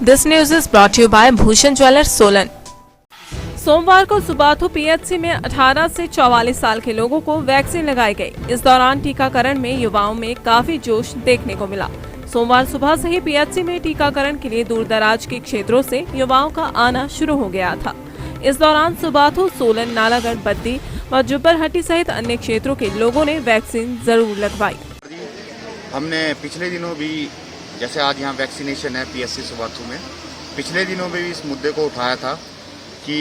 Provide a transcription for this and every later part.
This news is brought to you by Bhushan Jewellers, Solan. सोमवार को Subathu PHC में 18 से 44 साल के लोगों को वैक्सीन लगाई गई। इस दौरान टीकाकरण में युवाओं में काफी जोश देखने को मिला। सोमवार सुबह से ही पीएचसी में टीकाकरण के लिए दूर दराज के क्षेत्रों से युवाओं का आना शुरू हो गया था। इस दौरान सुबाथू, सोलन, नालागढ़, बद्दी व जुब्बरहट्टी सहित अन्य क्षेत्रों के लोगों ने वैक्सीन जरूर लगवाई। हमने पिछले दिनों भी, जैसे आज यहाँ वैक्सीनेशन है पीएचसी सुबाथू में, पिछले दिनों में भी इस मुद्दे को उठाया था कि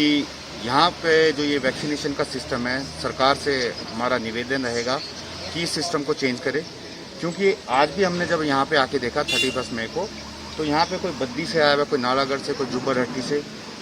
यहाँ पे जो ये वैक्सीनेशन का सिस्टम है, सरकार से हमारा निवेदन रहेगा कि इस सिस्टम को चेंज करे। क्योंकि आज भी हमने जब यहाँ पे आके देखा 31 मई को, तो यहाँ पे कोई बद्दी से आया हुआ, कोई नालागढ़ से, कोई जुब्बरहट्टी से,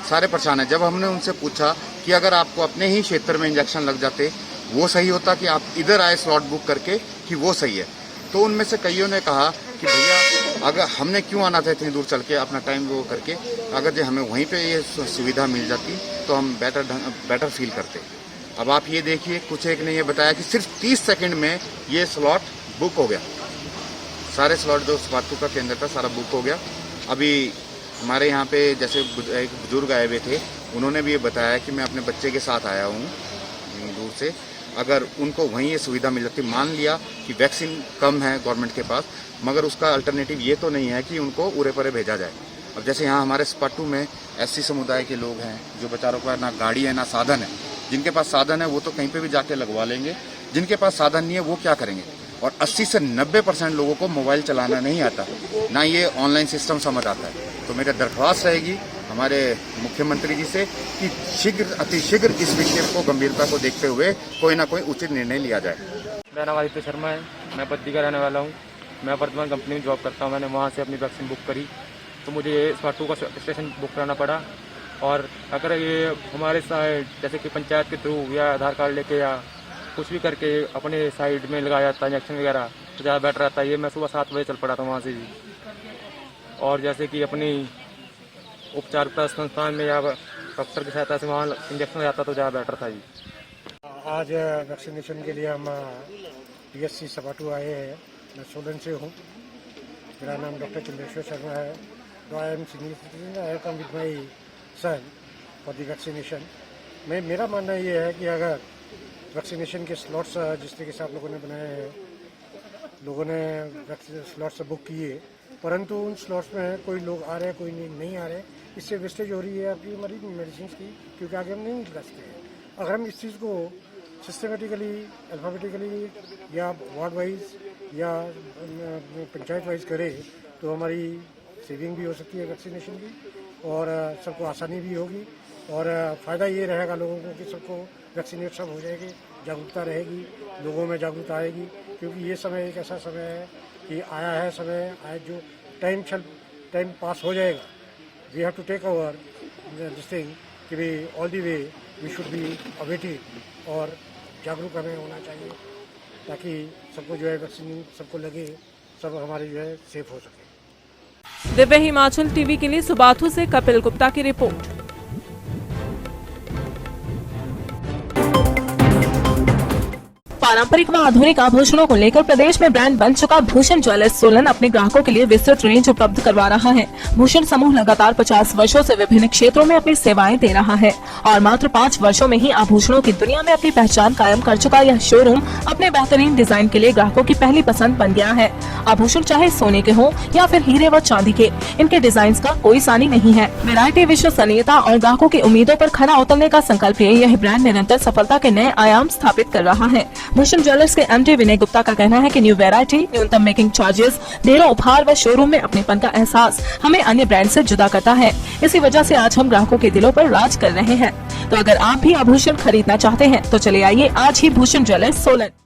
सारे परेशान है। जब हमने उनसे पूछा कि अगर आपको अपने ही क्षेत्र में इंजेक्शन लग जाते वो सही होता कि आप इधर आए स्लॉट बुक करके कि वो सही है, तो उनमें से कईयों ने कहा कि भैया अगर हमने क्यों आना था इतनी दूर चल के अपना टाइम वो करके, अगर जो हमें वहीं पे ये सुविधा मिल जाती तो हम बेटर फील करते। अब आप ये देखिए, कुछ एक ने ये बताया कि सिर्फ 30 सेकंड में ये स्लॉट बुक हो गया। सारे स्लॉट जो सुबाथू का केंद्र था सारा बुक हो गया। अभी हमारे यहाँ पे जैसे एक बुजुर्ग आए हुए थे, उन्होंने भी ये बताया कि मैं अपने बच्चे के साथ आया हूँ दूर से, अगर उनको वहीं ये सुविधा मिल जाती, मान लिया कि वैक्सीन कम है गवर्नमेंट के पास, मगर उसका अल्टरनेटिव ये तो नहीं है कि उनको उरे परे भेजा जाए। अब जैसे यहाँ हमारे स्पाटू में एससी समुदाय के लोग हैं जो बेचारों का ना गाड़ी है ना साधन है। जिनके पास साधन है वो तो कहीं पे भी जाके लगवा लेंगे, जिनके पास साधन नहीं है वो क्या करेंगे। और 80 से 90% लोगों को मोबाइल चलाना नहीं आता, ना ये ऑनलाइन सिस्टम समझ आता है। तो मेरी दरख्वास्त रहेगी हमारे मुख्यमंत्री जी से कि अतिशीघ्र इस विषय को गंभीरता को देखते हुए कोई ना कोई उचित निर्णय लिया जाए। मेरा नाम आदित्य शर्मा है, मैं बद्दी का रहने वाला हूँ। मैं वर्तमान कंपनी में जॉब करता हूँ। मैंने वहाँ से अपनी वैक्सीन बुक करी तो मुझे ये स्पाटू का स्टेशन बुक कराना पड़ा। और अगर ये हमारे साइड जैसे कि पंचायत के थ्रू या आधार कार्ड लेके या कुछ भी करके अपने साइड में लगाया जाता है इंजेक्शन वगैरह, तो ज़्यादा बेटर रहता है। ये मैं सुबह 7 बजे चल पड़ा था वहाँ से जी। और जैसे कि अपनी उपचार संस्थान में या डॉक्टर की सहायता से वहाँ इंजेक्शन हो जाता तो ज़्यादा बेटर था जी। आज वैक्सीनेशन के लिए हम पीएचसी सुबाथू आए हैं। मैं सोलन से हूँ। मेरा नाम डॉक्टर चंद्रेश्वर शर्मा है। I am senior citizen. I come with my son for the vaccination. मेरा मानना ये है कि अगर वैक्सीनेशन के स्लॉट्स जिस तरीके से आप लोगों ने बनाए हैं, लोगों ने स्लॉट्स बुक किए, परंतु उन स्लॉट्स में कोई लोग आ रहे हैं, कोई नहीं आ रहे, इससे वेस्टेज हो रही है आपकी हमारी मेडिसिन की, क्योंकि आगे हम नहीं निकल सकते हैं। अगर हम इस चीज़ को सिस्टमेटिकली, अल्फ़ाबेटिकली या वार्ड वाइज या पंचायत वाइज करें तो हमारी सेविंग भी हो सकती है वैक्सीनेशन की, और सबको आसानी भी होगी। और फ़ायदा ये रहेगा लोगों को कि सबको वैक्सीनेट सब हो जाएगी, जागरूकता रहेगी, लोगों में जागरूकता आएगी। क्योंकि ये समय एक ऐसा समय है कि आया है समय, आज जो टाइम पास हो जाएगा, we have to take over this thing कि भी all the way we should be awaited, और जागरूक हमें होना चाहिए ताकि सबको जो है वैक्सीन सबको लगे, सब हमारे जो है सेफ हो सके। दिव्य हिमाचल टीवी के लिए सुबाथू से कपिल गुप्ता की रिपोर्ट। पारंपरिक व आधुनिक आभूषणों को लेकर प्रदेश में ब्रांड बन चुका भूषण ज्वेलर्स सोलन अपने ग्राहकों के लिए विस्तृत रेंज उपलब्ध करवा रहा है। भूषण समूह लगातार 50 वर्षों से विभिन्न क्षेत्रों में अपनी सेवाएं दे रहा है और मात्र 5 वर्षों में ही आभूषणों की दुनिया में अपनी पहचान कायम कर चुका यह शोरूम अपने बेहतरीन डिजाइन के लिए ग्राहकों की पहली पसंद बन गया है। आभूषण चाहे सोने के हो या फिर हीरे व चांदी के, इनके डिजाइन का कोई सानी नहीं है। वैरायटी, विश्वसनीयता और ग्राहकों की उम्मीदों पर खरा उतरने का संकल्प लिए यह ब्रांड निरंतर सफलता के नए आयाम स्थापित कर रहा है। भूषण ज्वेलर्स के एमडी विनय गुप्ता का कहना है कि न्यू वैरायटी, न्यूनतम मेकिंग चार्जेस, ढेरों उपहार व शोरूम में अपनेपन का एहसास हमें अन्य ब्रांड से जुदा करता है। इसी वजह से आज हम ग्राहकों के दिलों पर राज कर रहे हैं। तो अगर आप भी आभूषण खरीदना चाहते हैं तो चले आइए आज ही भूषण ज्वेलर्स सोलन।